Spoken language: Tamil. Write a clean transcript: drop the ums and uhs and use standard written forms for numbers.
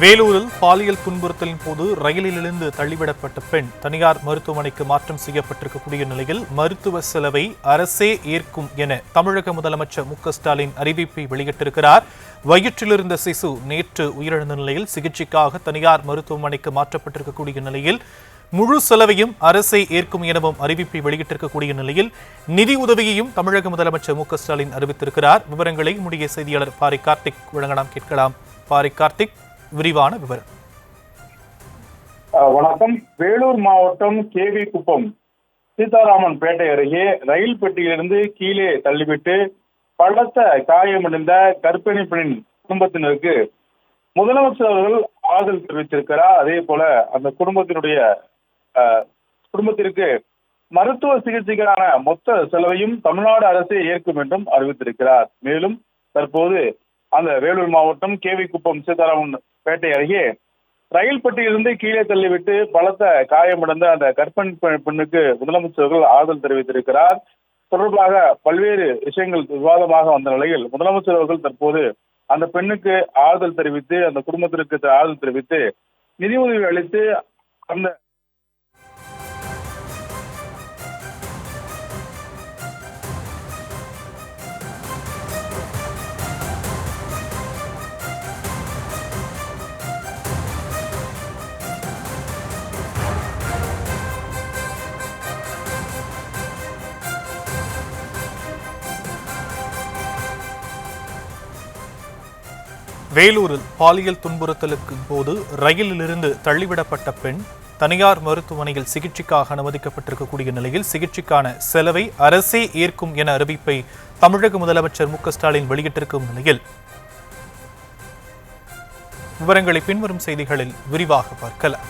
வேலூரில் பாலியல் துன்புறுத்தலின் போது ரயிலிலிருந்து தள்ளிவிடப்பட்ட பெண் தனியார் மருத்துவமனைக்கு மாற்றம் செய்யப்பட்டிருக்கக்கூடிய நிலையில் மருத்துவ செலவை அரசே ஏற்கும் என தமிழக முதலமைச்சர் மு.க.ஸ்டாலின் அறிவிப்பை வெளியிட்டிருக்கிறார். வயிற்றிலிருந்த சிசு நேற்று உயிரிழந்த நிலையில் சிகிச்சைக்காக தனியார் மருத்துவமனைக்கு மாற்றப்பட்டிருக்கக்கூடிய நிலையில் முழு செலவையும் அரசே ஏற்கும் எனவும் அறிவிப்பை வெளியிட்டிருக்கக்கூடிய நிலையில் நிதி உதவியையும் தமிழக முதலமைச்சர் மு.க.ஸ்டாலின் அறிவித்திருக்கிறார். விவரங்களை நம்முடைய செய்தியாளர் பாரி கார்த்திக் வழங்கலாம். கேட்கலாம். பாரி கார்த்திக், விரிவான விவரம். வணக்கம். வேலூர் மாவட்டம் கேவி குப்பம் சீதாராமன் பேட்டை அருகே ரயில் பெட்டியிலிருந்து கீழே தள்ளிவிட்டு பலத்த காயமடைந்த கர்ப்பிணி பெண்ணின் குடும்பத்தினருக்கு முதலமைச்சர் அவர்கள் ஆறுதல் தெரிவித்திருக்கிறார். அதே போல அந்த குடும்பத்திற்கு மருத்துவ சிகிச்சைக்கான மொத்த செலவையும் தமிழ்நாடு அரசே ஏற்கும் என்றும் அறிவித்திருக்கிறார். மேலும் தற்போது அந்த வேலூர் மாவட்டம் கேவி குப்பம் சீதாராமன் பேட்டை அருகே ரயில் பெட்டியிலிருந்து கீழே தள்ளிவிட்டு பலத்த காயமடைந்த அந்த கர்ப்பிணி பெண்ணுக்கு முதலமைச்சர்கள் ஆறுதல் தெரிவித்திருக்கிறார். தொடர்பாக பல்வேறு விஷயங்கள் விவாதமாக வந்த நிலையில் முதலமைச்சர் அவர்கள் தற்போது அந்த பெண்ணுக்கு ஆறுதல் தெரிவித்து அந்த குடும்பத்திற்கு ஆறுதல் தெரிவித்து நிதி உதவி அளித்து அந்த வேலூரில் பாலியல் துன்புறுத்தலுக்கு போது ரயிலிலிருந்து தள்ளிவிடப்பட்ட பெண் தனியார் மருத்துவமனையில் சிகிச்சைக்காக அனுமதிக்கப்பட்டிருக்கக்கூடிய நிலையில் சிகிச்சைக்கான செலவை அரசே ஏற்கும் என அறிவிப்பை தமிழக முதலமைச்சர் மு.க.ஸ்டாலின் வெளியிட்டிருக்கும் நிலையில் விவரங்களை பின்வரும் செய்திகளில் விரிவாக பார்க்கலாம்.